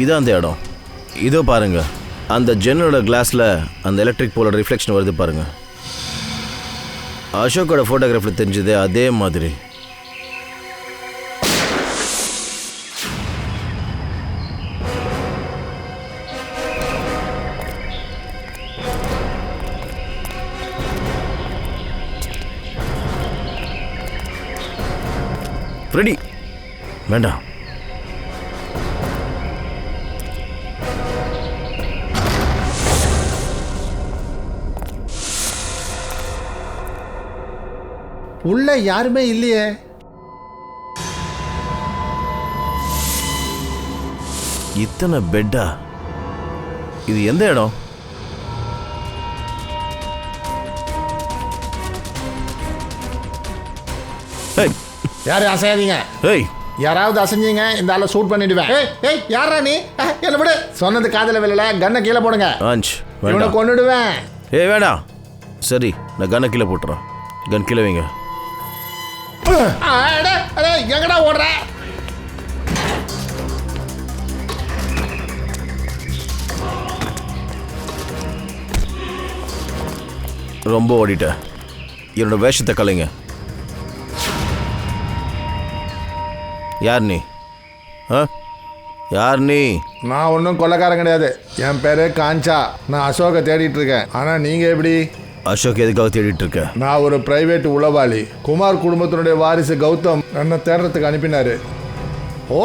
இதான் அந்த இடம். இதோ பாருங்க, அந்த ஜன்னலோட கிளாஸில் அந்த எலக்ட்ரிக் போலோட ரிஃப்ளெக்ஷன் வருது பாருங்க. அசோக்கோட ஃபோட்டோகிராஃபில் தெரிஞ்சது அதே மாதிரி. ரெடி வேண்டாம். உள்ள யாருமே இல்லையே. இத்தனை பெட்டா? இது எந்த இடம்? யாரும் அசையாதீங்க. யாராவது அசைஞ்சிங்க இந்த ஆளை ஷூட் பண்ணிடுவேன். ஏய் யாரா நீ? என்ன விடு. சொன்னது காதல விழல. கண்ணை கீழே போடுங்க. இவனை கொன்னுடுவேன். வேண்டாம். சரி, நான் கண்ணை கீழே போட்டுறேன். கன் கீழே வைங்க. எங்கடா ஓடுற? ரொம்ப ஓடிட்ட. என்னோட வேஷத்தை கலைங்க. யார் நீ? யார் நீ? நான் ஒன்றும் கொள்ளைக்காரன் கிடையாது. என் பேரு காஞ்சா. நான் அசோகை தேடிட்டு இருக்கேன். ஆனால் நீங்கள் எப்படி? அசோக் எதுக்காக தேடிட்டு இருக்க? நான் ஒரு பிரைவேட் உளவாளி. குமார் குடும்பத்தினுடைய வாரிசு கௌதம் என்னை தேடுறதுக்கு அனுப்பினாரு. ஓ,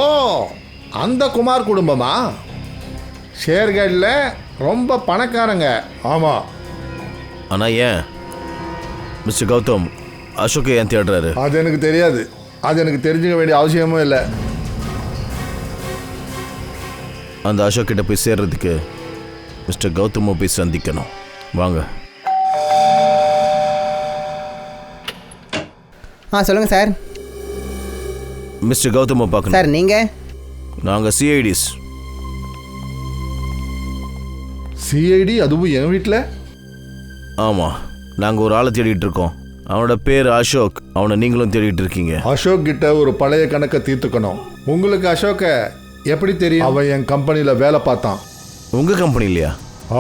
அந்த குமார் குடும்பமா? ஷேர்கேட்டில் ரொம்ப பணக்காரங்க. ஆமாம். ஆனால் ஏன் மிஸ்டர் கௌதம் அசோக்கை ஏன் தேடுறாரு? அது எனக்கு தெரியாது. அது எனக்கு தெரிஞ்சுக்க வேண்டிய அவசியமும் இல்லை. அந்த அசோக் கிட்ட போய் சேர்றதுக்கு மிஸ்டர் கௌதமை போய் சந்திக்கணும். வாங்க. சொல்லுங்கள் சார். மிஸ்டர் கௌதமை பார்க்கணும் சார். நீங்கள்? நாங்கள் சிஐடிஸ். சிஐடி? அதுவும் என் வீட்டில்? ஆமாம், நாங்கள் ஒரு ஆளை தேடிட்டு இருக்கோம். அவனோட பேர் அசோக். அவனை நீங்களும் தேடிட்டு இருக்கீங்க. அசோக் கிட்ட ஒரு பழைய கணக்கை தீர்த்துக்கணும். உங்களுக்கு அசோக்கை எப்படி தெரியும்? அவன் என் கம்பெனியில் வேலை பார்த்தான். உங்கள் கம்பெனி இல்லையா?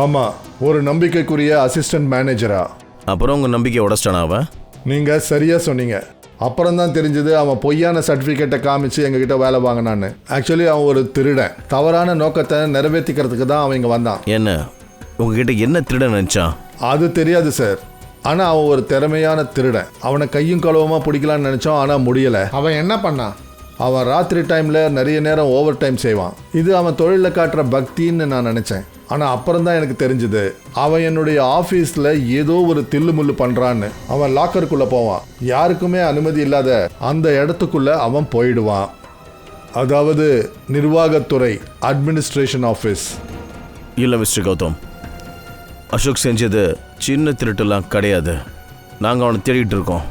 ஆமாம், ஒரு நம்பிக்கைக்குரிய அசிஸ்டன்ட் மேனேஜரா. அப்புறம் உங்கள் நம்பிக்கை உடச்சிட்டானா அவன்? நீங்கள் சரியாக சொன்னீங்க. அப்புறம் தான் தெரிஞ்சது அவன் பொய்யான சர்டிஃபிகேட்டை காமிச்சு எங்ககிட்ட வேலை வாங்கினான்னு. ஆக்சுவலி அவன் ஒரு திருடன். தவறான நோக்கத்தை நிறைவேற்றிக்கிறதுக்கு தான் அவன் இங்கே வந்தான். என்ன உங்ககிட்ட என்ன திருடன் நினச்சான்? அது தெரியாது சார். ஆனால் அவன் ஒரு திறமையான திருடன். அவனை கையும் களவுமா பிடிக்கலான்னு நினச்சோம், ஆனால் முடியலை. அவன் என்ன பண்ணான்? அவன் ராத்திரி டைமில் நிறைய நேரம் ஓவர் டைம் செய்வான். இது அவன் தொழிலில் காட்டுற பக்தின்னு நான் நினச்சேன். ஆனால் அப்புறம் தான் எனக்கு தெரிஞ்சுது அவன் என்னுடைய ஆஃபீஸில் ஏதோ ஒரு தில்லுமுள்ளு பண்ணுறான்னு. அவன் லாக்கருக்குள்ளே போவான். யாருக்குமே அனுமதி இல்லாத அந்த இடத்துக்குள்ளே அவன் போயிடுவான். அதாவது நிர்வாகத்துறை, அட்மினிஸ்ட்ரேஷன் ஆஃபீஸ். இல்லை மிஸ்டர் கௌதம், அசோக் செஞ்சது சின்ன திருட்டுலாம் கிடையாது. நாங்கள் அவனை தேடிட்டு இருக்கோம்.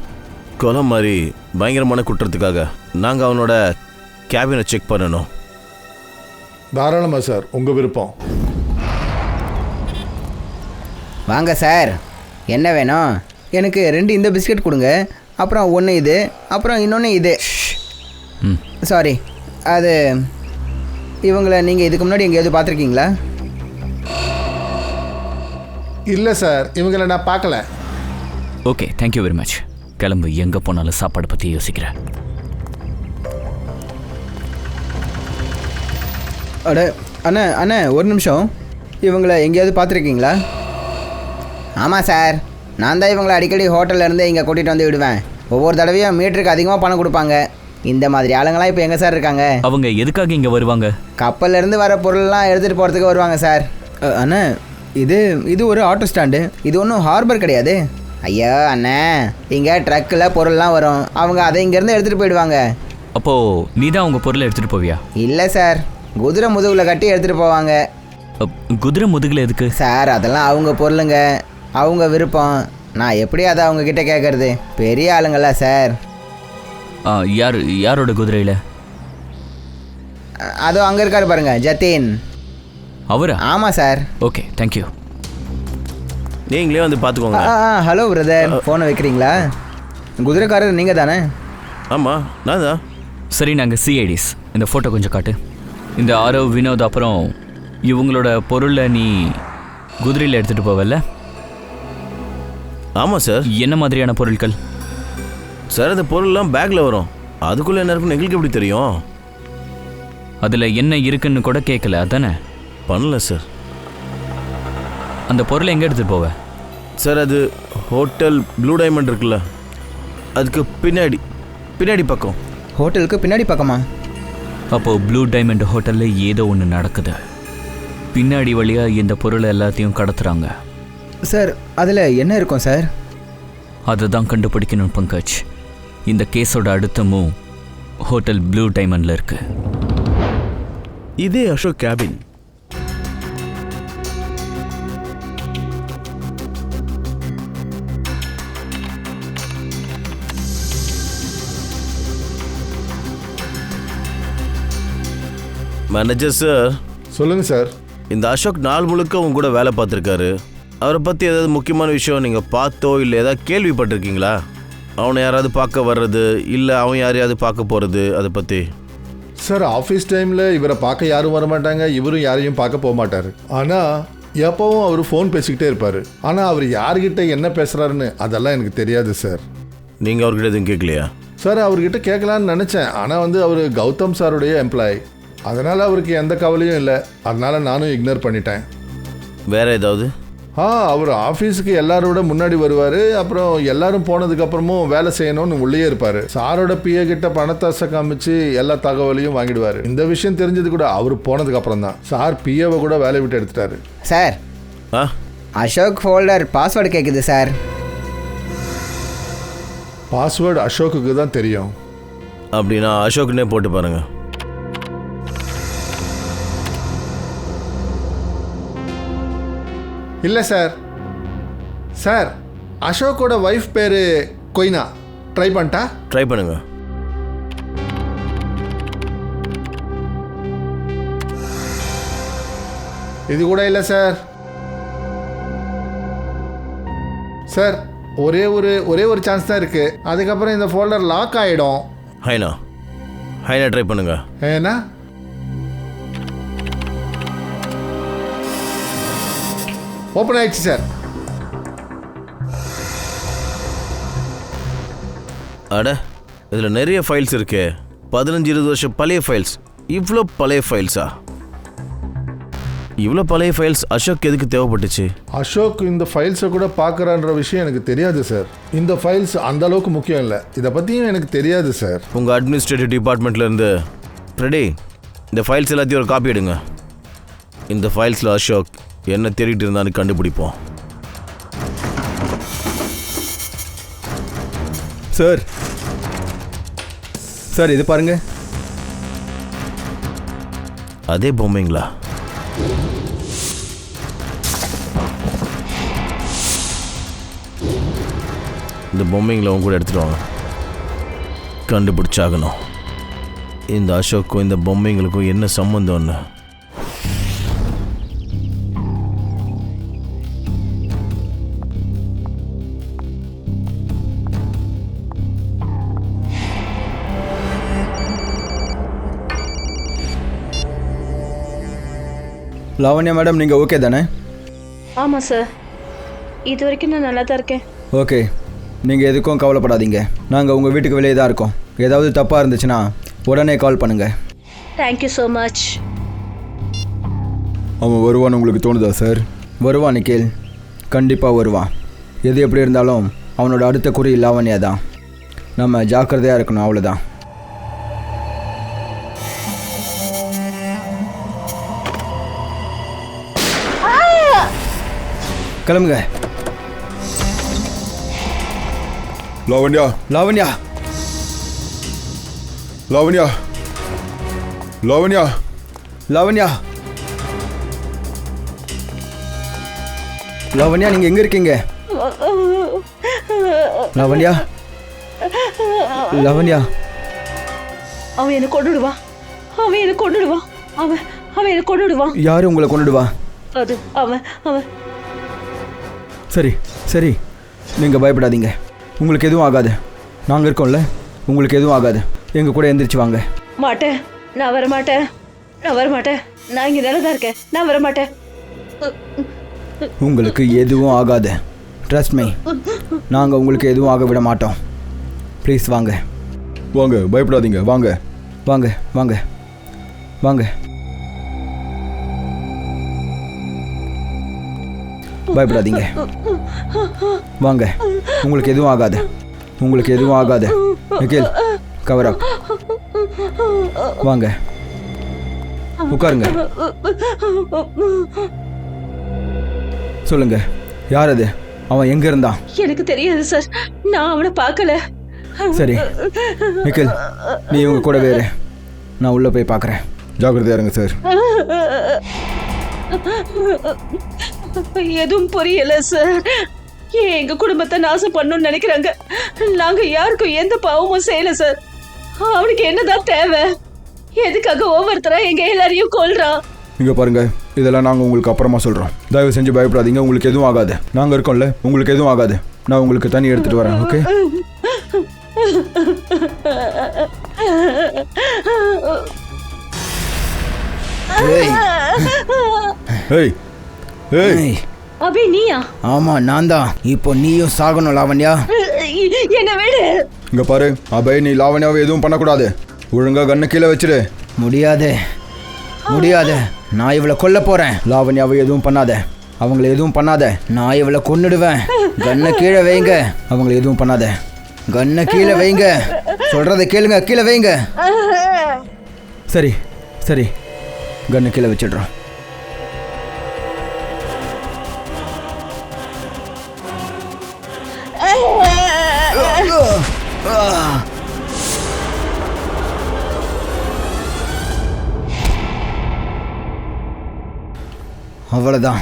கொலை மாதிரி பயங்கரமான குற்றத்துக்காக நாங்கள் அவனோட கேபினை செக் பண்ணணும். தாராளமாக சார், உங்கள் விருப்பம். வாங்க சார். என்ன வேணும்? எனக்கு 2 இந்த பிஸ்கட் கொடுங்க. அப்புறம் 1 இது, அப்புறம் இன்னொன்று இது. சாரி, அது இவங்களை நீங்கள் இதுக்கு முன்னாடி எங்கேயாவது பார்த்துருக்கீங்களா? இல்லை சார், இவங்களை நான் பார்க்கல. Okay, thank you very much. கிளம்பு. எங்கே போனாலும் சாப்பாடு பற்றி யோசிக்கிறேன். அட அண்ணா அண்ணா, ஒரு நிமிஷம். இவங்களை எங்கேயாவது பார்த்துருக்கீங்களா? ஆமாம் சார், நான் தான் இவங்களை அடிக்கடி ஹோட்டல்லேருந்து இங்கே கூட்டிகிட்டு வந்து விடுவேன். ஒவ்வொரு தடவையும் மீட்டருக்கு அதிகமாக பணம் கொடுப்பாங்க. இந்த மாதிரி ஆளுங்களாம் இப்போ எங்கே சார் இருக்காங்க? அவங்க எதுக்காக இங்கே வருவாங்க? கப்பல்லேருந்து வர பொருள்லாம் எடுத்துகிட்டு போகிறதுக்கு வருவாங்க சார். அண்ணா, இது ஒரு ஆட்டோ ஸ்டாண்டு. இது ஒன்றும் ஹார்பர் கிடையாது. ஐயோ அண்ணா, இங்கே ட்ரக்கில் பொருள்லாம் வரும். அவங்க அதை இங்கேருந்து எடுத்துகிட்டு போயிடுவாங்க. அப்போது நீ தான் அவங்க பொருளை எடுத்துகிட்டு போவியா? இல்லை சார், குதிரை முதுகில் கட்டி எடுத்துகிட்டு போவாங்க. குதிரை முதுகில் எதுக்கு சார்? அதெல்லாம் அவங்க பொருளுங்க, அவங்க விருப்பம். நான் எப்படி அதை அவங்கக்கிட்ட கேட்குறது? பெரிய ஆளுங்களா சார். யாரோட குதிரையில்? அதோ அங்கே இருக்காரு பாருங்க, ஜத்தீன். அவரா? ஆமாம் சார். Okay, thank you. நீங்களே வந்து பார்த்துக்கோங்க. ஹலோ பிரதர், ஃபோனை வைக்கிறீங்களா? குதிரைக்காரர் நீங்கள் தானே? ஆமாம், நான் தான். சரி, நாங்கள் சிஐடிஸ். இந்த ஃபோட்டோ கொஞ்சம் காட்டு. இந்த ஆரவ் வினோத் அப்புறம் இவங்களோட பொருளை நீ குதிரையில் எடுத்துகிட்டு போவல்ல? ஆமாம் சார். என்ன மாதிரியான பொருட்கள்? சார் அந்த பொருள்லாம் பேக்கில் வரும். அதுக்குள்ளே என்ன இருக்குன்னு எங்களுக்கு எப்படி தெரியும்? அதில் என்ன இருக்குன்னு கூட கேட்கல அதானே? பண்ணல சார். அந்த பொருளை எங்கே எடுத்துகிட்டு போவ? சார் அது ஹோட்டல் ப்ளூ டைமண்ட் இருக்குல்ல, அதுக்கு பின்னாடி பக்கம். ஹோட்டலுக்கு பின்னாடி பக்கமா? அப்போது ப்ளூ டைமண்ட் ஹோட்டலில் ஏதோ ஒன்று நடக்குது. பின்னாடி வழியாக இந்த பொருளை எல்லாத்தையும் கடத்துகிறாங்க. சார் அதில் என்ன இருக்கும் சார்? அதை தான் கண்டுபிடிக்கணும் பங்கஜ். இந்த கேஸோட அடுத்த மூவ் ஹோட்டல் ப்ளூ டைமண்டில் இருக்கு. இதே அசோக் கேபின். Manager sir. சொல்லுங்கள் சார். இந்த அசோக் நாள் முழுக்க உங்க கூட வேலை பார்த்துருக்காரு. அவரை பற்றி ஏதாவது முக்கியமான விஷயம் நீங்கள் பார்த்தோ இல்லை ஏதாவது கேள்விப்பட்டிருக்கீங்களா? அவனை யாராவது பார்க்க வர்றது இல்லை அவன் யாரையாவது பார்க்க போகிறது, அதை பற்றி? சார் ஆஃபீஸ் டைமில் இவரை பார்க்க யாரும் வர மாட்டாங்க, இவரும் யாரையும் பார்க்க போக மாட்டார். ஆனால் எப்போவும் அவர் ஃபோன் பேசிக்கிட்டே இருப்பார். ஆனால் அவர் யார்கிட்ட என்ன பேசுகிறாருன்னு அதெல்லாம் எனக்கு தெரியாது சார். நீங்கள் அவர்கிட்ட எதுவும் கேட்கலையா? சார் அவர்கிட்ட கேட்கலான்னு நினச்சேன். ஆனால் அவர் கௌதம் சாருடைய எம்ப்ளாயி, அதனால் அவருக்கு எந்த கவலையும் இல்லை. அதனால் நானும் இக்னோர் பண்ணிட்டேன். வேறு ஏதாவது? அவர் ஆஃபீஸுக்கு எல்லாரோட முன்னாடி வருவார். அப்புறம் எல்லாரும் போனதுக்கப்புறமும் வேலை செய்யணும்னு உள்ளே இருப்பார். சாரோட பிஏ கிட்ட பணத்தாசை காமிச்சு எல்லா தகவலையும் வாங்கிடுவார். இந்த விஷயம் தெரிஞ்சது கூட அவர் போனதுக்கப்புறம் தான். சார் பிஏவை கூட வேலையை விட்டு எடுத்துட்டாரு. சார் அசோக் ஃபோல்டர் பாஸ்வேர்டு கேட்குது சார். பாஸ்வேர்டு அசோக்குக்கு தான் தெரியும். அப்படின்னா அசோக்குன்னே போட்டு பாருங்க. இல்லை சார். சார் அசோக்கோட ஒய்ஃப் பேர் கொய்னா. ட்ரை பண்ணிட்டா? ட்ரை பண்ணுங்க. இது கூட இல்லை சார். சார் ஒரே ஒரு சான்ஸ் தான் இருக்குது. அதுக்கப்புறம் இந்த ஃபோல்டர் லாக் ஆகிடும். ஹைனா ட்ரை பண்ணுங்க. ஏன்னா ஓப்பன் ஆயிடுச்சு சார். அட இதில் நிறைய ஃபைல்ஸ் இருக்கு. 15-20 வருஷம் பழைய ஃபைல்ஸ். இவ்வளோ பழைய ஃபைல்ஸா? இவ்வளோ பழைய ஃபைல்ஸ் அசோக் எதுக்கு தேவைப்பட்டுச்சு? அசோக் இந்த ஃபைல்ஸை கூட பார்க்குறான்ற விஷயம் எனக்கு தெரியாது சார். இந்த ஃபைல்ஸ் அந்த அளவுக்கு முக்கியம் இல்லை. இதை பற்றியும் எனக்கு தெரியாது சார். உங்கள் அட்மினிஸ்ட்ரேட்டிவ் டிபார்ட்மெண்ட்லேருந்து ஃப்ரெடி இந்த ஃபைல்ஸ் எல்லாத்தையும் ஒரு காப்பி எடுங்க. இந்த ஃபைல்ஸில் அசோக் என்ன தேடிட்டு இருந்தான்னு கண்டுபிடிப்போம். சார் இது பாருங்க. அதே பொம்மைங்களா? இந்த பொம்மைங்களை அவங்க கூட எடுத்துட்டு வாங்க. கண்டுபிடிச்சாகணும் இந்த அசோக்கும் இந்த பொம்மைங்களுக்கும் என்ன சம்பந்தம்னு. லாவண்யா மேடம் நீங்கள் ஓகே தானே? ஆமாம் சார், இது வரைக்கும் நான் நல்லா தான் இருக்கேன். ஓகே, நீங்கள் எதுக்கும் கவலைப்படாதீங்க. நாங்கள் உங்கள் வீட்டுக்கு வெளியே தான் இருக்கோம். ஏதாவது தப்பாக இருந்துச்சுன்னா உடனே கால் பண்ணுங்கள். Thank you so much. அவன் வருவான்னு உங்களுக்கு தோணுதா சார்? வருவான் நிக்கில், கண்டிப்பாக வருவான். எது எப்படி இருந்தாலும் அவனோட அடுத்த குறி லாவண்யா தான். நம்ம ஜாக்கிரதையாக இருக்கணும், அவ்வளோதான். கிளம்புங்க. லாவண்யா லாவண்யா லாவண்யா லாவண்யா லாவண்யா லாவண்யா நீங்கள் எங்கே இருக்கீங்க? லாவண்யா லாவண்யா அவன் என்னை கொண்டுடுவான். அவன் என்னை கொண்டுடுவான். அவன் அவன் என்னை கொண்டுடுவான். யார் உங்களை கொண்டுடுவா? அது அவன் அவன் சரி சரி, நீங்கள் பயப்படாதீங்க. உங்களுக்கு எதுவும் ஆகாது. நாங்கள் இருக்கோம்ல, உங்களுக்கு எதுவும் ஆகாது. எங்கள் கூட எந்திரிச்சு வாங்க. மாட்டேன், நான் வர மாட்டேன். நான் வரமாட்டேன். நான் இங்க நல்லதா இருக்கேன். நான் வரமாட்டேன். உங்களுக்கு எதுவும் ஆகாது. ட்ரஸ்ட் மீ, நாங்கள் உங்களுக்கு எதுவும் ஆக விட மாட்டோம். ப்ளீஸ் வாங்க வாங்க, பயப்படாதீங்க, வாங்க. வாங்க வாங்க வாங்க. பயப்படாதீங்க, வாங்க. உங்களுக்கு எதுவும் ஆகாது. உங்களுக்கு எதுவும் ஆகாது. Nikhil, cover up. வாங்க, உட்காருங்க. சொல்லுங்க, யார் அது? அவன் எங்க இருந்தான்? எனக்கு தெரியாது சார். நான் அவனை பார்க்கல. சரி நிக்கில், நீ இவங்க கூட வேறு, நான் உள்ள போய் பார்க்குறேன். ஜாக்கிரதையா இருங்க சார். எதுவும் புரியல சார். எங்க குடும்பத்தை நாசம் பண்ணணும்னு நினைக்கிறாங்க. நாங்க யாருக்கும் எந்த பாவமும் செய்யல சார். அவனுக்கு என்னதான் தேவை? எதுக்காக ஒவ்வொருத்தரா எங்க எல்லாரையும் கொல்றான்? இங்க பாருங்க, இதெல்லாம் நாங்கள் உங்களுக்கு அப்புறமா சொல்கிறோம். தயவு செஞ்சு பயப்படாதீங்க, உங்களுக்கு எதுவும் ஆகாது. நாங்கள் இருக்கோம்ல, உங்களுக்கு எதுவும் ஆகாது. நான் உங்களுக்கு தண்ணி எடுத்துகிட்டு வரேன், ஓகே? ஏய் ஏய், அபி நீயா? ஆமா, நான் தான். இப்போ நீயும் சாகணும் லாவண்யா. என்ன விடு. இங்க பாரு அபய், நீ லாவண்யாவை எதுவும் பண்ணக்கூடாது. ஒழுங்கா கண்ணை கீழே வச்சிரு. முடியாது முடியாது, நான் இவளை கொல்ல போறேன். லாவண்யாவை எதுவும் பண்ணாத, அவங்கள எதுவும் பண்ணாத. நான் இவளை கொன்னுடுவேன். கண்ணை கீழே வைங்க. அவங்கள எதுவும் பண்ணாத. கண்ணை கீழே வைங்க. சொல்றதை கேளுங்க, கீழே வைங்க. சரி சரி, கண்ணை கீழே வச்சிடுறோம். அவ்வளோதான்,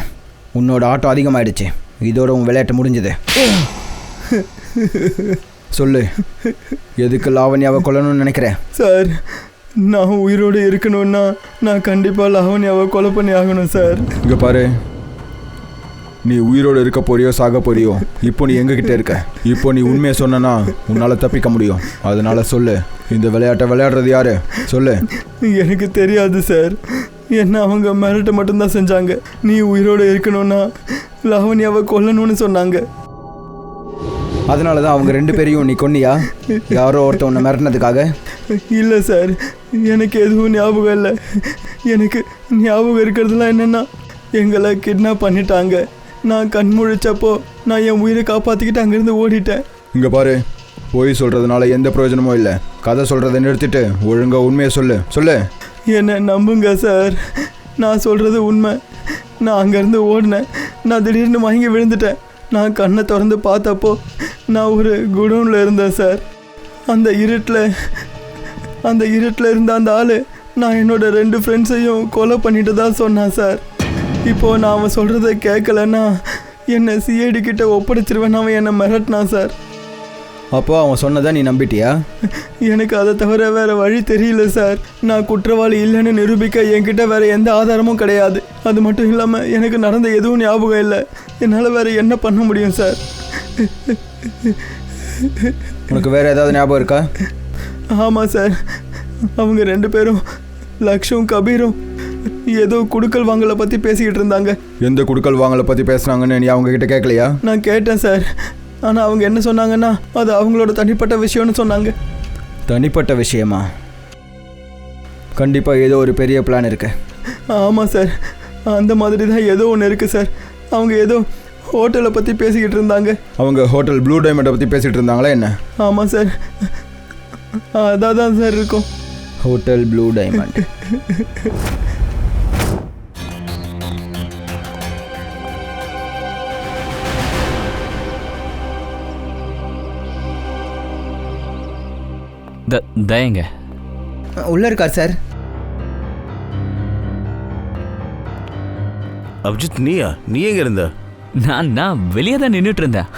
உன்னோட ஆட்டம் அதிகமாயிடுச்சு. இதோட உன் விளையாட்டு முடிஞ்சது. சொல்லு, எதுக்கு லாவண்யாவை கொல்லணும்னு நினைக்கிறேன்? சார், நான் உயிரோடு இருக்கணும்னா நான் கண்டிப்பாக லாவண்யாவை கொலை பண்ணி ஆகணும் சார். இங்க பாரு, நீ உயிரோடு இருக்க போறியோ சாக போறியோ, இப்போ நீ எங்ககிட்ட இருக்க. இப்போ நீ உண்மையை சொன்னா உன்னால் தப்பிக்க முடியும். அதனால சொல்லு, இந்த விளையாட்டை விளையாடுறது யாரு? சொல்லு. எனக்கு தெரியாது சார். என்ன அவங்க மிரட்ட மட்டும்தான் செஞ்சாங்க. நீ உயிரோடு இருக்கணும்னா லாவண்யாவை கொல்லணும்னு சொன்னாங்க. அதனால தான் அவங்க 2 பேரையும் நீ கொன்னியா? யாரோ ஒருத்த உன்னை மிரட்டினதுக்காக? இல்லை சார், எனக்கு எதுவும் ஞாபகம் இல்லை. எனக்கு ஞாபகம் இருக்கிறதுலாம் என்னென்னா, எங்களை கிட்னாப் பண்ணிட்டாங்க. நான் கண் முழிச்சப்போ நான் என் உயிரை காப்பாற்றிக்கிட்டு அங்கேருந்து ஓடிட்டேன். இங்கே பாரு, போய் சொல்கிறதுனால எந்த பிரயோஜனமும் இல்லை. கதை சொல்கிறத நிறுத்திட்டு ஒழுங்காக உண்மையை சொல்லு. சொல்லு. என்னை நம்புங்க சார், நான் சொல்கிறது உண்மை. நான் அங்கேருந்து ஓடினேன். நான் திடீர்னு மயங்கி விழுந்துட்டேன். நான் கண்ணை திறந்து பார்த்தப்போ நான் ஒரு குடோனில் இருந்தேன் சார். அந்த இருட்டில் இருந்த அந்த ஆள் நான் என்னோட 2 ஃப்ரெண்ட்ஸையும் கொலை பண்ணிட்டு தான் சொன்னான் சார். இப்போது நான் அவன் சொல்கிறத கேட்கலன்னா என்னை சிஐடி கிட்ட ஒப்படைச்சிருவேன். அவன் என்னை மிரட்டினான் சார். அப்போ அவன் சொன்னதை நீ நம்பிட்டியா? எனக்கு அதை தவிர வேறு வழி தெரியல சார். நான் குற்றவாளி இல்லைன்னு நிரூபிக்க என்கிட்ட வேறு எந்த ஆதாரமும் கிடையாது. அது மட்டும் இல்லாமல் எனக்கு நடந்த எதுவும் ஞாபகம் இல்லை. என்னால் வேறு என்ன பண்ண முடியும் சார்? உனக்கு வேறு ஏதாவது ஞாபகம் இருக்கா? ஆமாம் சார், அவங்க 2 பேரும், லக்ஷும் கபீரும், ஏதோ குடுக்கல் வாங்கலை பற்றி பேசிக்கிட்டு இருந்தாங்க. எந்த குடுக்கல் வாங்கலை பற்றி பேசுனாங்கன்னு நீ அவங்க கிட்ட கேட்கலையா? நான் கேட்டேன் சார். ஆனால் அவங்க என்ன சொன்னாங்கன்னா, அது அவங்களோட தனிப்பட்ட விஷயம்னு சொன்னாங்க. தனிப்பட்ட விஷயமா? கண்டிப்பாக ஏதோ ஒரு பெரிய பிளான் இருக்கு. ஆமாம் சார், அந்த மாதிரி தான் ஏதோ ஒன்று இருக்குது சார். அவங்க ஏதோ ஹோட்டலை பற்றி பேசிக்கிட்டு இருந்தாங்க. அவங்க ஹோட்டல் ப்ளூ டைமண்டை பற்றி பேசிகிட்டு இருந்தாங்களா என்ன? ஆமாம் சார், அதான் தான் சார் இருக்கும். Hotel blue diamond. தயங்க உள்ளே இருக்கார் சார். அபிஜித், நீயா? நீ எங்க இருந்த? நான் வெளியே தான் நின்றுட்டு இருந்தேன்.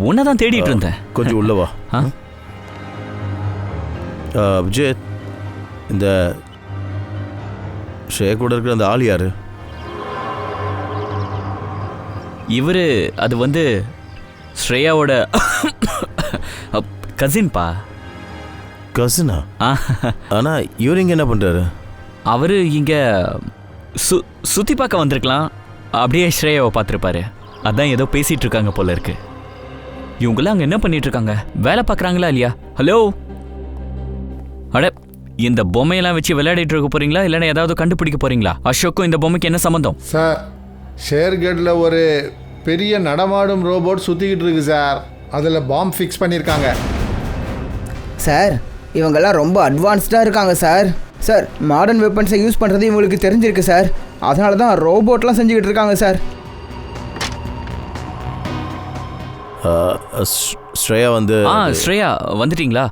உன்னை தான் தேடிட்டு இருந்தேன். கொஞ்சம் உள்ளவா. அபிஜித், இந்த ஷே கூட இருக்கிற அந்த ஆள் யாரு? இவரு அது வந்து ஸ்ரேயாவோட கசின்பா. கசினா? ஆனா இவர் இங்க என்ன பண்றாரு? அவர் இங்கே சுற்றி பார்க்க வந்திருக்கலாம். அப்படியே ஸ்ரேயாவை பார்த்துருப்பாரு. அதான் ஏதோ பேசிகிட்டு இருக்காங்க போல இருக்கு. இவங்களாம் அங்கே என்ன பண்ணிட்டு இருக்காங்க? வேலை பார்க்குறாங்களா இல்லையா? ஹலோ, அட, இந்த பொம்மையெல்லாம் வச்சு விளையாடிட்டு இருக்க போறீங்களா இல்லைன்னா ஏதாவது கண்டுபிடிக்க போறீங்களா? அசோக்கும் இந்த பொம்மைக்கு என்ன சம்மந்தம்? சார், ஷேர்கேட்டில் ஒரு பெரிய நடமாடும் ரோபோட் சுற்றிக்கிட்டு இருக்கு சார். அதில் பாம்பு ஃபிக்ஸ் பண்ணியிருக்காங்க. சார், இவங்கெல்லாம் ரொம்ப அட்வான்ஸ்டாக இருக்காங்க சார். சார், மாடர்ன் வெப்பன்ஸை யூஸ் பண்ணுறது இவங்களுக்கு தெரிஞ்சிருக்கு சார். அதனால தான் ரோபோட்லாம் செஞ்சுக்கிட்டு இருக்காங்க சார். ஸ்ரேயா ஸ்ரேயா வந்துட்டீங்களா?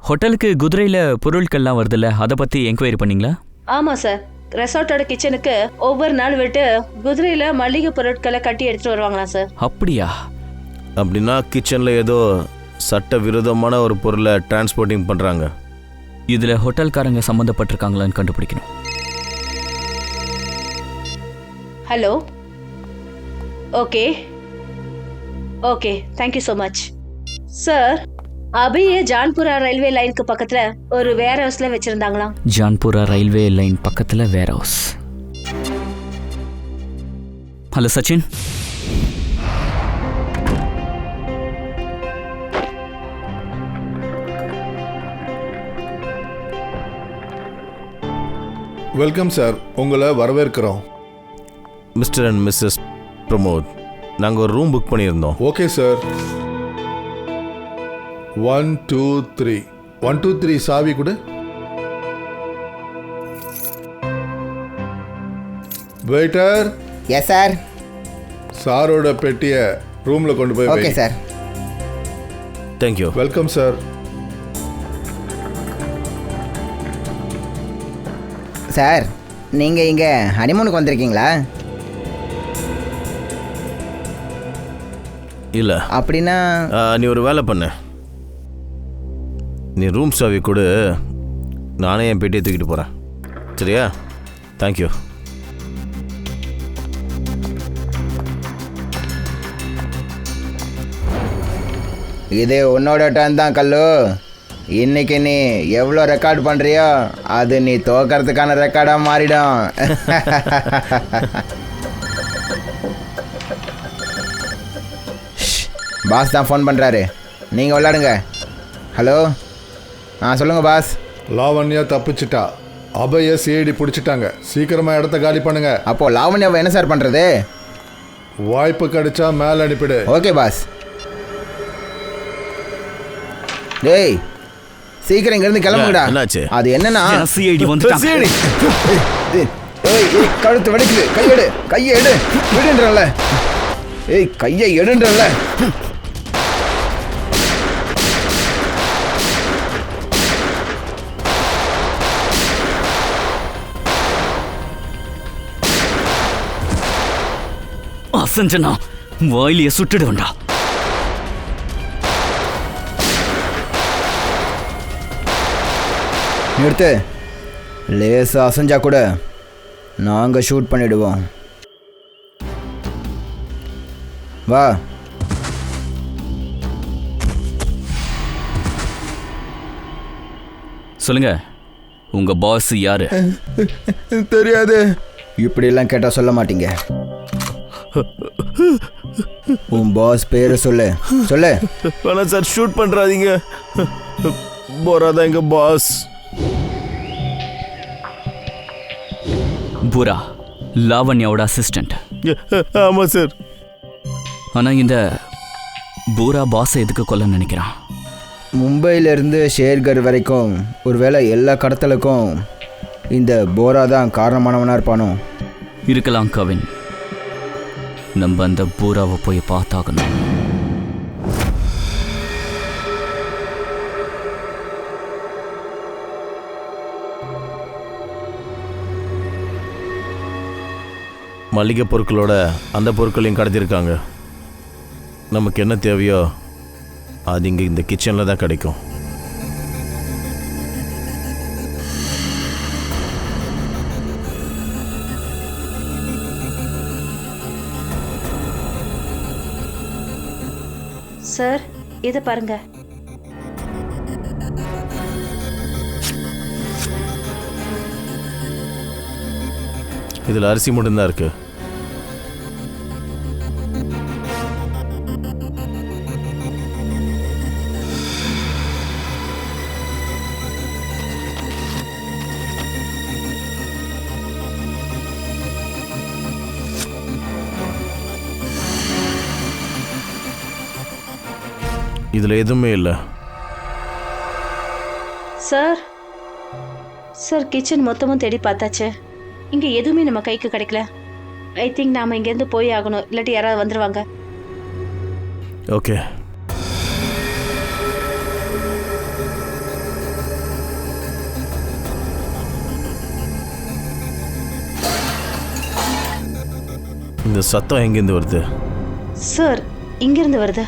ஹோட்டலுக்கு குதிரையில் பொருட்கள்லாம் வருதுல்ல, அதை பற்றி என்கொயரி பண்ணீங்களா? ஆமாம் சார், ரெசார்ட்டோட கிச்சனுக்கு ஒவ்வொரு நாள் விட்டு குதிரையில் மளிகை பொருட்களை கட்டி எடுத்துட்டு வருவாங்களாம் சார். அப்படியா? அப்படின்னா கிச்சனில் ஏதோ சட்ட விரோதமான ஒரு பொருளை டிரான்ஸ்போர்ட்டிங் பண்ணுறாங்க. இதில் ஹோட்டல்காரங்க சம்மந்தப்பட்டிருக்காங்களான்னு கண்டுபிடிக்கணும். Hello, okay okay, thank you so much sir. அபியே ஜான்புரா ரயில்வே லைனுக்கு பக்கத்துல ஒரு வேர் ஹவுஸ்ல வச்சிருந்தாங்களாம். ஜான்புரா ரயில்வே லைன் பக்கத்துல warehouse. Hello Sachin. Welcome sir, உங்களை வரவேற்கிறோம். மிஸ்டர் அண்ட் மிஸ்ஸஸ் பிரமோத், நாங்கள் ஒரு ரூம் புக் பண்ணியிருந்தோம். Okay sir. 1 2 3 1 2 3 சாவி கொடு. வெயிட்டர். Yes sir. சாரோட பெட்டியை ரூமில் கொண்டு போய் okay sir. Thank you. Welcome sir. Sir, நீங்கள் இங்கே ஹனிமூனுக்கு வந்திருக்கீங்களா? இல்லை. அப்படின்னா நீ ஒரு வேலை பண்ண, நீ ரூம் சாவி கொடு, நானே என் பெட்டியை தூக்கிட்டு போகிறேன். சரியா? தேங்க்யூ. இது உன்னோட டர்ன் தான் கல்லு. இன்னைக்கு நீ எவ்வளோ ரெக்கார்ட் பண்ணுறியோ அது நீ தோக்கிறதுக்கான ரெக்கார்டாக மாறிடும். பாஸ் தான் ஃபோன் பண்ணுறாரு, நீங்கள் விளாடுங்க. ஹலோ, சொல்லுங்கள் பாஸ். லாவண்யா தப்பிச்சிட்டா. அபய சிஐடி பிடிச்சிட்டாங்க. சீக்கிரமாக இடத்த காலி பண்ணுங்க. அப்போது லாவண்யாவை என்ன சார் பண்ணுறது? வாய்ப்பு கிடைச்சா மேலே அனுப்பிடு. Okay pass. டேய், சீக்கிரம் இங்கேருந்து கிளம்புங்கடா. என்னாச்சு? அது என்னன்னா சிஐடி வந்துட்டாங்க. கழுத்து வெடிக்குது. கையை எடு விடுன்றல. ஏய், கையை எடுன்றல. அசஞ்சனா வாயிலிய சுட்டுடுவேண்டா. நிறுத்து. லேசா அசஞ்சா கூட நாங்கள் ஷூட் பண்ணிடுவோம். வா. சொல்லுங்க, உங்க பாஸ் யாரு? தெரியாது. இப்படியெல்லாம் கேட்டால் சொல்ல மாட்டீங்க. உன் பாஸ் பேரு சொல்லு. வேணாம் சார், ஷூட் பண்ணுறாதீங்க. போரா தான் எங்கள் பாஸ். பூரா லாவண்யாவோட அசிஸ்டன்ட். ஆமாம் சார். ஆனால் இந்த பூரா பாஸை எதுக்கு கொல்ல நினைக்கிறான்? மும்பையிலேருந்து ஷேர்கர் வரைக்கும் ஒருவேளை எல்லா கடத்தலுக்கும் இந்த போரா தான் காரணமானவனாக இருப்பானோ? இருக்கலாம் கவின். நம்ம அந்த பூராவை போய் பார்த்தாகணும். மளிகை பொருட்களோட அந்த பொருட்களையும் கடத்திருக்காங்க. நமக்கு என்ன தேவையோ அது இங்கே இந்த கிச்சனில் தான் கிடைக்கும். சார், இதை பாருங்க. இதில் அரிசி மட்டும்தான் இருக்கு. இதில் எதுவுமே இல்லை. சார் சார் கிச்சன் மொத்தமும் தேடி பார்த்தாச்சு. இங்கே எதுவுமே நம்ம கைக்கு கிடைக்கல. ஐ திங்க் நாம் இங்கேருந்து போய் ஆகணும், இல்லாட்டி யாராவது வந்துடுவாங்க. ஓகே. இந்த சத்தம் எங்கேருந்து வருது? சார் இங்கேருந்து வருது.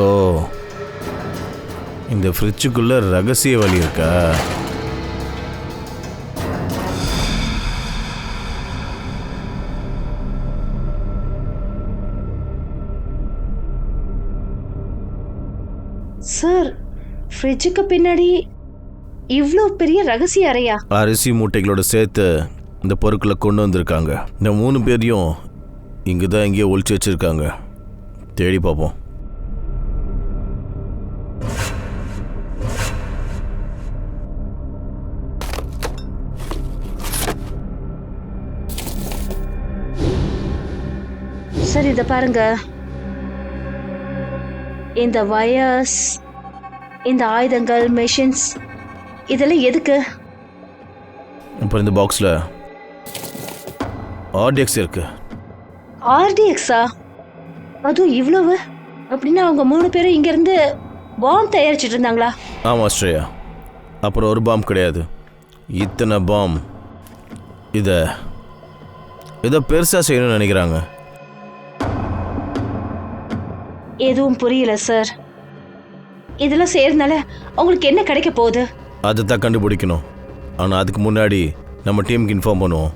ஓ, இந்த ஃப்ரிட்ஜுக்குள்ள ரகசிய வழி இருக்கா? சார் ஃப்ரிட்ஜுக்கு பின்னாடி இவ்வளோ பெரிய ரகசிய அறையா? அரிசி மூட்டைகளோட சேர்த்து இந்த பொருட்களை கொண்டு வந்திருக்காங்க. இந்த 3 பேரையும் இங்கே தான் எங்கேயோ ஒளிச்சு வச்சிருக்காங்க. தேடி பார்ப்போம். சார் இதை பாருங்க. இந்த வயர்ஸ், இந்த ஆயுதங்கள், மெஷின்ஸ், இதெல்லாம் எதுக்கு? அப்புறம் இந்த பாக்ஸில் ஆர்டிஎக்ஸ் இருக்கு. ஆர்டிஎக்ஸா? அதுவும் இவ்வளவு? அப்படின்னா அவங்க 3 பேரும் இங்கேருந்து பாம் தயாரிச்சிட்டு இருந்தாங்களா? ஆமாம் ஸ்ரேயா. அப்புறம் ஒரு பாம் கிடையாது, இத்தனை பாம். இதை பெருசாக செய்யணும்னு நினைக்கிறாங்க. எதுவும் புரியல சார். இதெல்லாம் செய்யறதுனால அவங்களுக்கு என்ன கிடைக்க போகுது? அதை தான் கண்டுபிடிக்கணும். ஆனால் அதுக்கு முன்னாடி நம்ம டீமுக்கு இன்ஃபார்ம் பண்ணுவோம்.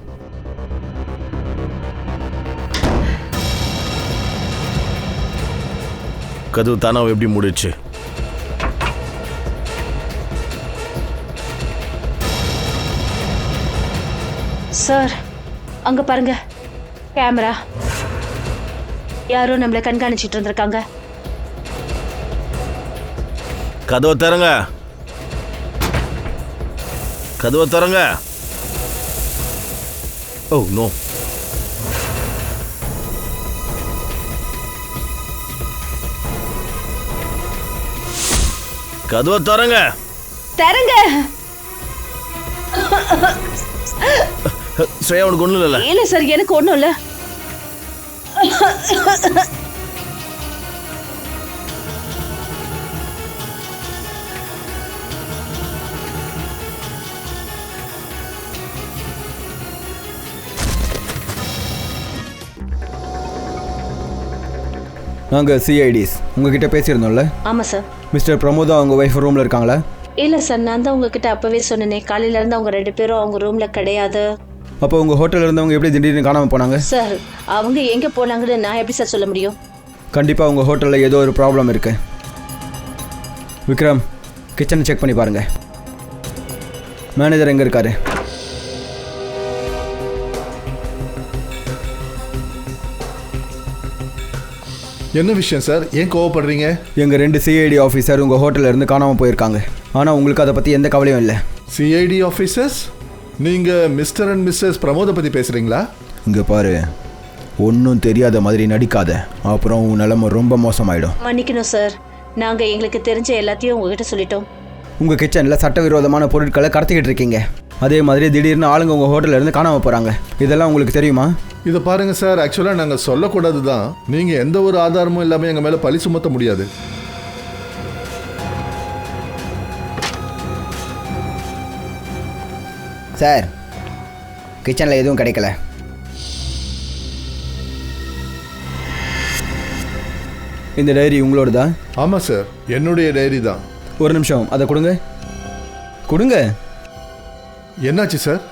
கதவு தானாவை எப்படி முடிச்சு? சார் அங்க பாருங்க, கேமரா. யாரோ நம்மளை கண்காணிச்சிட்டு இருந்திருக்காங்க. கதவை தரங்க, கதவை தரங்க. Oh no. கதவை தரங்க. தரங்க. ஸ்ரேயா உனக்கு ஒன்றும் இல்லை? இல்லை சார், எனக்கு ஒன்றும் இல்லை. நாங்கள் சிஐடிஸ் உங்ககிட்ட பேசியிருந்தோம்ல? ஆமாம் சார். மிஸ்டர் பிரமோதா அவங்க ஒய்ஃப் ரூமில் இருக்காங்களா? இல்லை சார், நான் தான் உங்ககிட்ட அப்போவே சொன்னேனே, காலையிலேருந்து அவங்க 2 பேரும் அவங்க ரூமில் கிடையாது. அப்போ உங்கள் ஹோட்டலில் இருந்தவங்க எப்படி திடீர்னு காணாமல் போனாங்க? சார் அவங்க எங்கே போனாங்கன்னு நான் எப்படி சார் சொல்ல முடியும்? கண்டிப்பாக உங்கள் ஹோட்டலில் ஏதோ ஒரு ப்ராப்ளம் இருக்குது. விக்ரம், கிச்சனை செக் பண்ணி பாருங்கள். மேனேஜர் எங்கே இருக்காரு? என்ன விஷயம் சார்? ஏன் கோவப்படுறீங்க? எங்கள் 2 சிஐடி ஆஃபீஸர் உங்கள் ஹோட்டலில் இருந்து காணாமல் போயிருக்காங்க. ஆனால் உங்களுக்கு அதை பற்றி எந்த கவலையும் இல்லை. CID officers? நீங்கள் மிஸ்டர் அண்ட் மிஸ்ஸஸ் பிரமோதை பற்றி பேசுகிறீங்களா? இங்கே பாரு, ஒன்றும் தெரியாத மாதிரி நடிக்காத, அப்புறம் உன் நிலைமை ரொம்ப மோசமாயிடும். மன்னிக்கணும் சார், நாங்கள் எங்களுக்கு தெரிஞ்ச எல்லாத்தையும் உங்ககிட்ட சொல்லிட்டோம். உங்கள் கிச்சனில் சட்டவிரோதமான பொருட்களை கடத்திக்கிட்டு இருக்கீங்க. அதே மாதிரி திடீர்னு ஆளுங்க உங்கள் ஹோட்டலில் இருந்து காணாமல் போகிறாங்க. இதெல்லாம் உங்களுக்கு தெரியுமா? இதை பாருங்கள் சார், ஆக்சுவலாக நாங்கள் சொல்லக்கூடாது தான். நீங்கள் எந்த ஒரு ஆதாரமும் இல்லாமல் எங்கள் மேலே பழி சுமத்த முடியாது. சார், கிச்சனில் எதுவும் கிடைக்கல. இந்த டைரி உங்களோட தான்? ஆமாம் சார், என்னுடைய டைரி தான். ஒரு நிமிஷம், அதை கொடுங்க. கொடுங்க. என்னாச்சு சார்?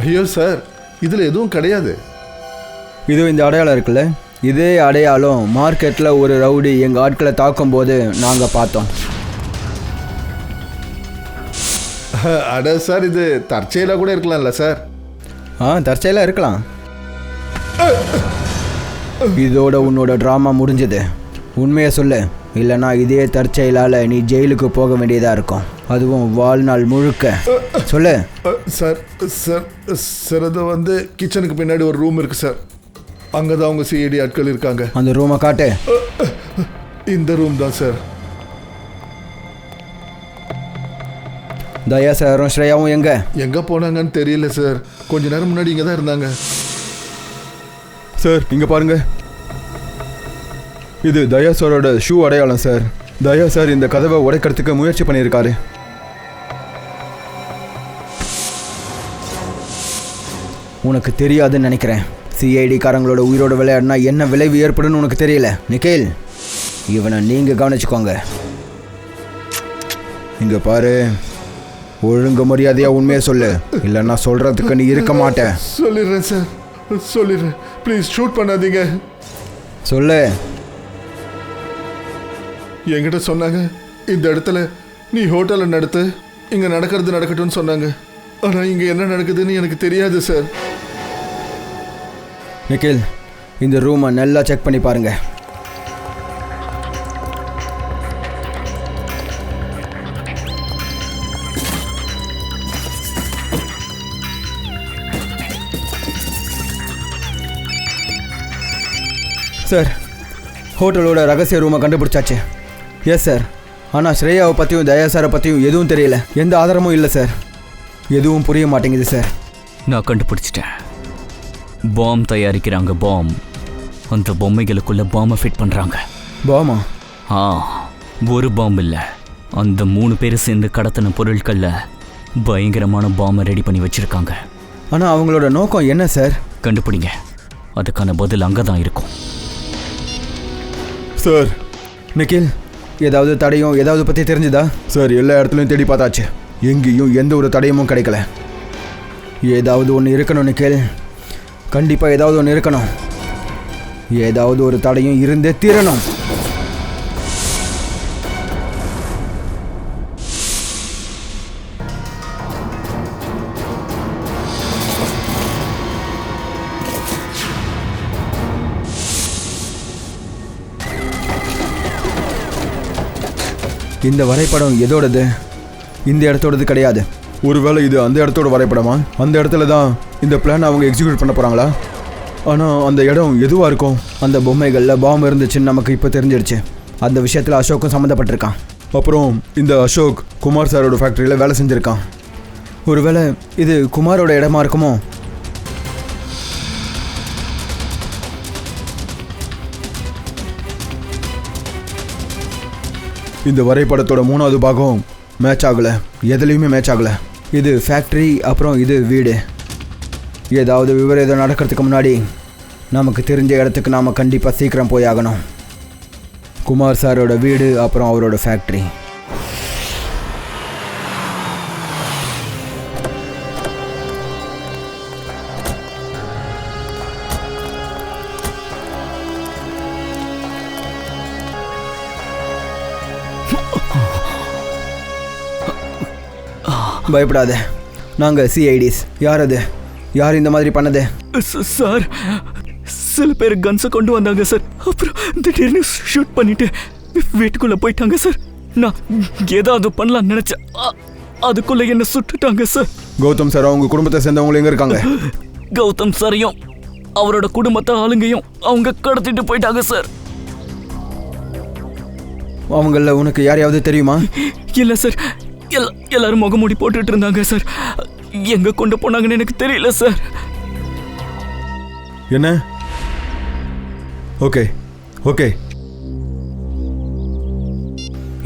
ஐயோ சார், இதில் எதுவும் கிடையாது. இது இந்த அடையாளம் இருக்குல்ல, இதே அடையாளம் மார்க்கெட்டில் ஒரு ரவுடி எங்கள் ஆட்களை தாக்கும்போது நாங்கள் பார்த்தோம். அட சார், இது தற்செயலாக கூட இருக்கலாம்ல சார்? தற்செயலாக இருக்கலாம். இதோட உன்னோட ட்ராமா முடிஞ்சது. உண்மையை சொல்லு, இல்லைனா இதே தற்செயலால் நீ ஜெயிலுக்கு போக வேண்டியதாக இருக்கும், அதுவும் வாழ்நாள் முழுக்க. சொல்லு. சார் சார் சார் அது வந்து கிச்சனுக்கு பின்னாடி ஒரு ரூம் இருக்குது சார். அங்கே தான் அவங்க சிஐடி ஆட்கள் இருக்காங்க. அந்த ரூமை காட்டு. இந்த ரூம் தான் சார். தயா சாரும் ஸ்ரேயாவும் எங்கே போனாங்கன்னு தெரியல சார். கொஞ்ச நேரம் முன்னாடி இங்கே தான் இருந்தாங்க சார். இங்கே பாருங்க, இது தயா சாரோட ஷூ அடையாளம் சார். தயா சார் இந்த கதவை உடைக்கிறதுக்கு முயற்சி பண்ணியிருக்காரு. உனக்கு தெரியாதுன்னு நினைக்கிறேன். சிஐடிக்காரங்களோட உயிரோட விளையாடினா என்ன விளைவு ஏற்படுன்னு உனக்கு தெரியல நிக்கில். இவனை நீங்கள் கவனிச்சுக்கோங்க. இங்கே பாரு, ஒழுங்கு மரியாதையாக உண்மையை சொல்லு, இல்லைன்னா சொல்கிறதுக்கு நீ இருக்க மாட்டேன். சொல்லிடுறேன் சார், சொல்லிடுறேன். ப்ளீஸ் ஷூட் பண்ணாதீங்க. சொல்லு. என்கிட்ட சொன்னாங்க, இந்த இடத்துல நீ ஹோட்டலில் நடத்து, இங்கே நடக்கிறது நடக்கட்டும்னு சொன்னாங்க. ஆனால் இங்கே என்ன நடக்குதுன்னு எனக்கு தெரியாது சார். நிக்கில், இந்த ரூமை நல்லா செக் பண்ணி பாருங்க. சார், ஹோட்டலோட ரகசிய ரூமை கண்டுபிடிச்சாச்சு. Yes sir. ஆனால் ஸ்ரேயாவை பற்றியும் தயா சாரை பற்றியும் எதுவும் தெரியல. எந்த ஆதாரமும் இல்லை சார். எதுவும் புரிய மாட்டேங்குது சார். நான் கண்டுபிடிச்சிட்டேன். பாம் தயாரிக்கிறாங்க. பாம். அந்த பொம்மைகளுக்குள்ள பாம்பை ஃபிட் பண்ணுறாங்க. பாமா? ஒரு பாம்பு இல்லை, அந்த 3 பேர் சேர்ந்து கடத்தின பொருட்களில் பயங்கரமான பாம்பை ரெடி பண்ணி வச்சுருக்காங்க. ஆனால் அவங்களோட நோக்கம் என்ன சார்? கண்டுபிடிங்க, அதுக்கான பதில் அங்கே தான் இருக்கும். சார். நிக்கில், ஏதாவது தடையும் ஏதாவது பற்றி தெரிஞ்சுதா? சார், எல்லா இடத்துலையும் தேடி பார்த்தாச்சு, எங்கேயும் எந்த ஒரு தடையமும் கிடைக்கல. ஏதாவது ஒன்று இருக்கணும் நிக்கில். கண்டிப்பாக ஏதாவது ஒன்று இருக்கணும். ஏதாவது ஒரு தடையும் இருந்தே தீரணும். இந்த வரைபடம் எதோடது? இந்த இடத்தோடது கிடையாது. ஒருவேளை இது அந்த இடத்தோட வரைபடமா? அந்த இடத்துல தான் இந்த பிளான் அவங்க எக்ஸிக்யூட் பண்ண போகிறாங்களா? ஆனால் அந்த இடம் எதுவாக இருக்கும்? அந்த பொம்மைகளில் பாம்பு இருந்துச்சுன்னு நமக்கு இப்போ தெரிஞ்சிடுச்சு. அந்த விஷயத்தில் அசோக்கும் சம்மந்தப்பட்டிருக்கான். அப்புறம் இந்த அசோக் குமார் சாரோட ஃபேக்ட்ரியில் வேலை செஞ்சுருக்கான். ஒருவேளை இது குமாரோட இடமா இருக்குமோ? இந்த வரைபடத்தோட 3வது பாகம் மேட்ச் ஆகலை. எதுலேயுமே மேட்ச் ஆகலை. இது ஃபேக்ட்ரி, அப்புறம் இது வீடு. ஏதாவது விபரீதம் நடக்கிறதுக்கு முன்னாடி நமக்கு தெரிஞ்ச இடத்துக்கு நாம் கண்டிப்பாக சீக்கிரம் போய் ஆகணும். குமார் சாரோட வீடு, அப்புறம் அவரோட ஃபேக்ட்ரி. பயப்படாத, நாங்கள் சிஐடிஸ். யார் அது? யார் இந்த மாதிரி பண்ணது? சார், சில பேர் கன்ஸை கொண்டு வந்தாங்க சார். அப்புறம் திடீர்னு ஷூட் பண்ணிட்டு வீட்டுக்குள்ளே போயிட்டாங்க சார். நான் ஏதாவது பண்ணலாம்னு நினச்சேன், அதுக்குள்ளே என்ன சுட்டுட்டாங்க சார். கௌதம் சார் அவங்க குடும்பத்தை சேர்ந்தவங்க எங்கே இருக்காங்க? கௌதம் சாரையும் அவரோட குடும்பத்தை ஆளுங்கையும் அவங்க கடத்திட்டு போயிட்டாங்க சார். அவங்கள உனக்கு யாரையாவது தெரியுமா? இல்லை சார், எல்லாரும் முகமூடி போட்டுட்டு இருந்தாங்க சார். எங்க கொண்டு போனாங்கன்னு எனக்கு தெரியல சார். என்ன? Okay okay.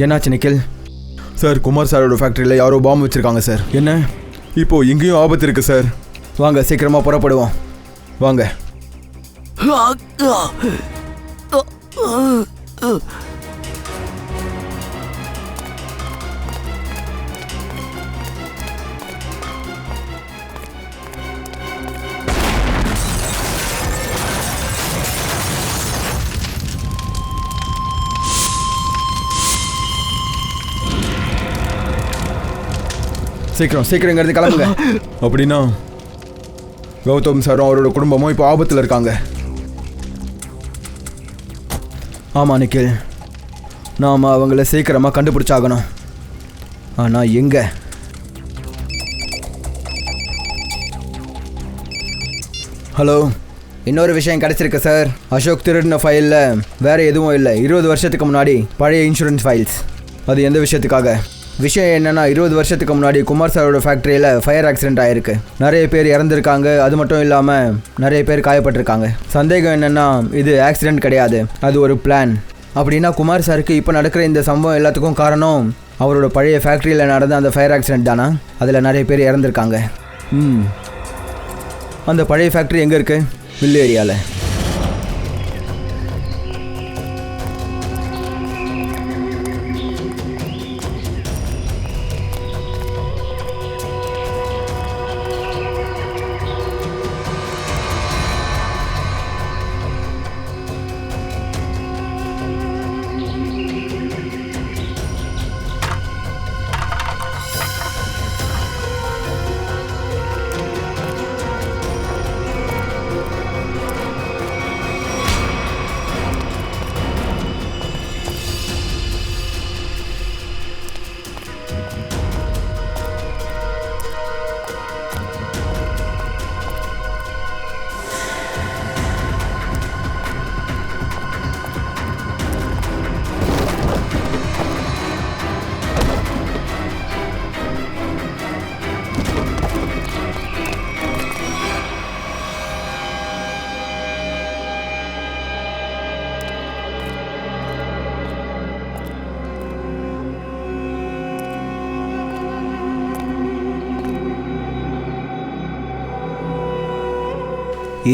என்னாச்சு நிக்கில்? சார், குமார் சாரோட ஃபேக்ட்ரியில் யாரோ பாம்பு வச்சுருக்காங்க சார். என்ன? இப்போ இங்கேயும் ஆபத்து இருக்குது சார். வாங்க சீக்கிரமாக புறப்படுவோம். வாங்க. சீக்கிரம் சீக்கிரம் இங்கேருந்து கிளம்புங்க. அப்படின்னா கௌதம் சாரும் அவரோட குடும்பமும் இப்போ ஆபத்தில் இருக்காங்க. ஆமாம் நிக்கில், நாம் அவங்கள சீக்கிரமாக கண்டுபிடிச்சாகணும். ஆனால் எங்கே? ஹலோ, இன்னொரு விஷயம் கிடச்சிருக்கு சார். அசோக் திருடின ஃபைலில் வேறு எதுவும் இல்லை. 20 வருஷத்துக்கு முன்னாடி பழைய இன்சூரன்ஸ் ஃபைல்ஸ். அது எந்த விஷயத்துக்காக? விஷயம் என்னென்னா, 20 வருஷத்துக்கு முன்னாடி குமார் சாரோட ஃபேக்ட்ரியில் ஃபயர் ஆக்சிடென்ட் ஆகிருக்கு. நிறைய பேர் இறந்துருக்காங்க. அது மட்டும் இல்லாமல் நிறைய பேர் காயப்பட்டிருக்காங்க. சந்தேகம் என்னென்னா, இது ஆக்சிடென்ட் கிடையாது, அது ஒரு பிளான். அப்படின்னா குமார் சாருக்கு இப்போ நடக்கிற இந்த சம்பவம் எல்லாத்துக்கும் காரணம் அவரோட பழைய ஃபேக்ட்ரியில் நடந்த அந்த ஃபயர் ஆக்சிடென்ட் தானா? அதில் நிறைய பேர் இறந்துருக்காங்க. அந்த பழைய ஃபேக்ட்ரி எங்கே இருக்குது? வில்லு ஏரியாவில்.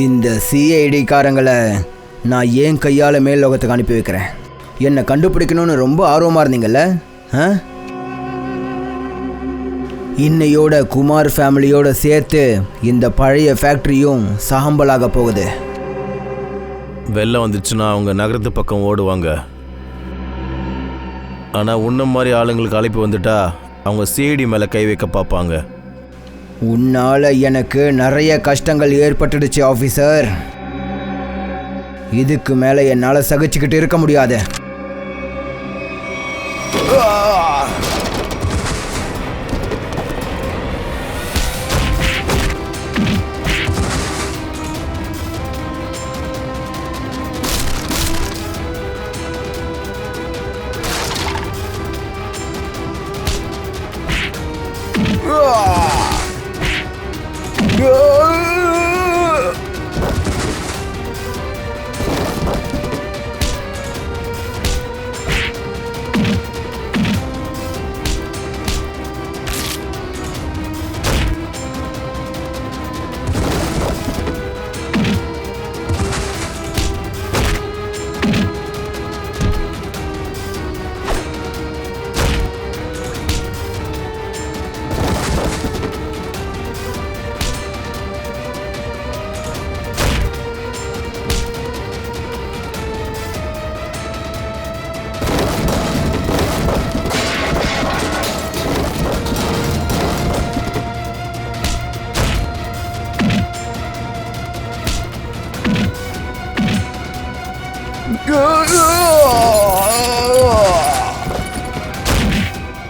இந்த சிஐடிக்காரங்களை நான் ஏன் கையால் மேல் லோகத்துக்கு அனுப்பி வைக்கிறேன். என்னை கண்டுபிடிக்கணும்னு ரொம்ப ஆர்வமாக இருந்தீங்கல்ல? இன்னையோட குமார் ஃபேமிலியோட சேர்த்து இந்த பழைய ஃபேக்ட்ரியும் சாம்பலாக போகுது. வெள்ளம் வந்துச்சுன்னா அவங்க நகரத்து பக்கம் ஓடுவாங்க. ஆனால் உன்ன மாதிரி ஆளுங்களுக்கு அழைப்பு வந்துட்டா அவங்க சிஐடி மேலே கை வைக்க பார்ப்பாங்க. உன்னால் எனக்கு நிறைய கஷ்டங்கள் ஏற்பட்டுடுச்சு ஆஃபீஸர். இதுக்கு மேலே என்னால் சகிச்சுக்கிட்டு இருக்க முடியாது.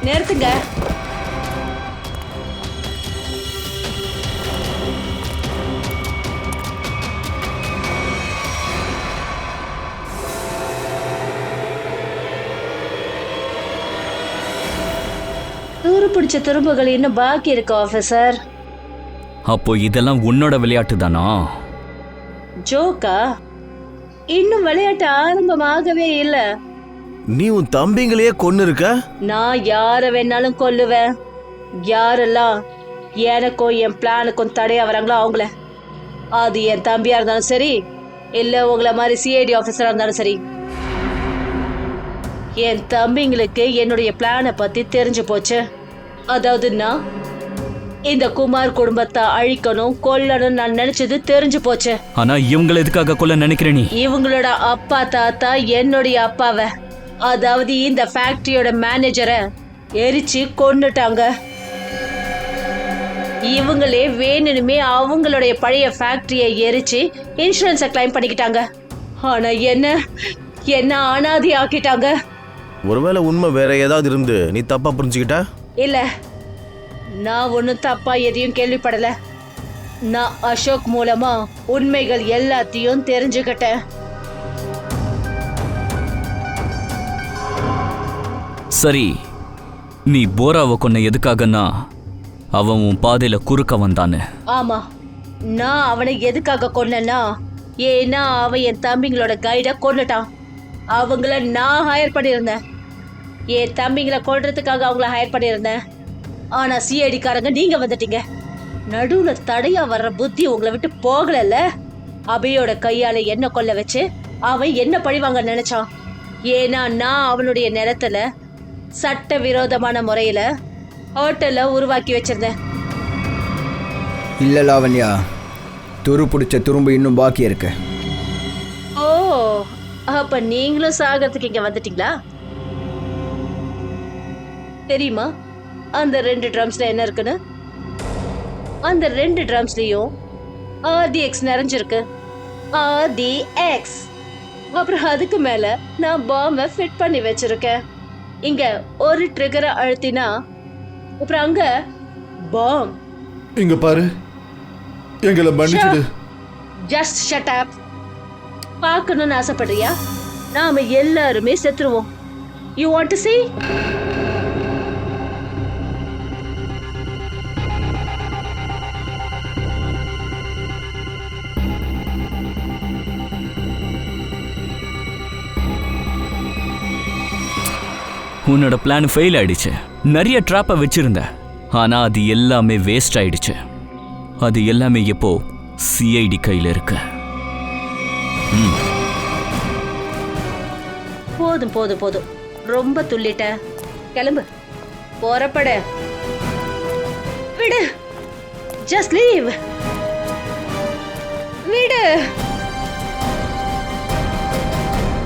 நிறுத்துங்க. தூரு பிடிச்ச துரும்புகள் இன்னும் பாக்கி இருக்கு ஆபீசர். அப்போ இதெல்லாம் உன்னோட விளையாட்டு தானா? ஜோக்கா? இன்னும் விளையாட்டு ஆரம்பமாகவே இல்ல. நீ உன் தம்பிங்களையே கொன்னு இருக்க. நான் யார வேணாலும் கொல்லுவேன். யாரெல்லாம் எனக்கும் என் பிளானுக்கும் தடையா வராங்களோ அவங்கள. அது என் தம்பியா இருந்தாலும் சரி, இல்ல உங்களை மாதிரி சிஐடி ஆபீசரா இருந்தாலும் சரி. என் தம்பிங்களுக்கு என்னுடைய பிளானை பத்தி தெரிஞ்சு போச்சு. அதாவது நான் இந்த குமார் குடும்பத்தை அழிக்கணும், கொல்லணும் நான் நினைச்சது தெரிஞ்சு போச்சு. ஆனா இவங்களை எதுக்காக கொல்ல நினைக்கிற நீ? இவங்களோட அப்பா தாத்தா என்னுடைய அப்பாவை, அதாவது இந்த ஃபேக்டரியோட மேனேஜரை எரிச்சு கொன்னுட்டாங்க. இவங்களே வேணுமே அவங்களுடைய பழைய ஃபேக்டரியை எரிச்சு இன்சூரன்ஸை கிளைம் பண்ணிக்கிட்டாங்க. ஆனா என்ன அனாதை ஆக்கிட்டாங்க. ஒருவேளை உண்மை வேற ஏதாவது இருந்து நீ தப்பா புரிஞ்சுக்கிட்டா? இல்ல, நான் ஒன்றும் தப்பா எதையும் கேள்விப்படல. நான் அசோக் மூலமா உண்மைகள் எல்லாத்தையும் தெரிஞ்சுக்கிட்டேன். சரி, நீ போராவை கொன்ன எதுக்காகன்னா அவன் உன் பாதையில குறுக்க வந்தானு. ஆமா, நான் அவனை எதுக்காக கொன்னேன்னா, ஏன்னா அவன் என் தம்பிங்களோட கைடை கொன்னுட்டான். அவங்கள நான் ஹையர் பண்ணியிருந்தேன். என் தம்பிங்களை கொல்றதுக்காக அவங்கள ஹையர் பண்ணியிருந்தேன். ஆனா சிஐடிக்காரங்க நீங்க வந்துட்டீங்க. நடுவுல தடையா வர்ற புத்தி உங்களை விட்டு போகலல்ல. அபியோட கையால என்ன கொல்ல வச்சு அவன் என்ன பழிவாங்க நினைச்சான். ஏன்னா நான் அவனுடைய நிலத்துல சட்ட விரோதமான முறையில ஹோட்டல்ல உருவாக்கி வச்சிருந்தேன். இல்லை லாவண்யா, துரு பிடிச்ச துரும்பு இன்னும் பாக்கி இருக்கு. ஓ, அப்ப நீங்களும் சாகறதுக்கு இங்க வந்துட்டீங்களா? தெரியுமா அந்த 2 ட்ரம்ஸ்ல என்ன இருக்குன்னு? அந்த 2 ட்ரம்ஸ்லயும் RDX நிறைஞ்சிருக்கு. RDX. அப்புறம் அதுக்கு மேல நான் பாம்பை ஃபிட் பண்ணி வச்சிருக்கேன். இங்க ஒரு ட்ரிகரை அழுத்தினா அப்புறம் அங்க பாம். இங்க பாரு, எங்களை மன்னிச்சிடு. Just shut up. பார்க்கணும்னு ஆசைப்படுறியா? நாம எல்லாருமே செத்துருவோம். You want to see? உன்னோட பிளான் ஃபெயில் ஆயிடுச்சு. நிறைய ட்ராப்பை வச்சிருந்த, ஆனா அது எல்லாமே வேஸ்ட் ஆயிடுச்சு. அது எல்லாமே இப்போ சிஐடி கையில் இருக்கு. போதும் போதும் போதும், ரொம்ப துள்ளிட்ட. கிளம்பு, போறப்பட. விடு, ஜஸ்ட் லீவ். விடு.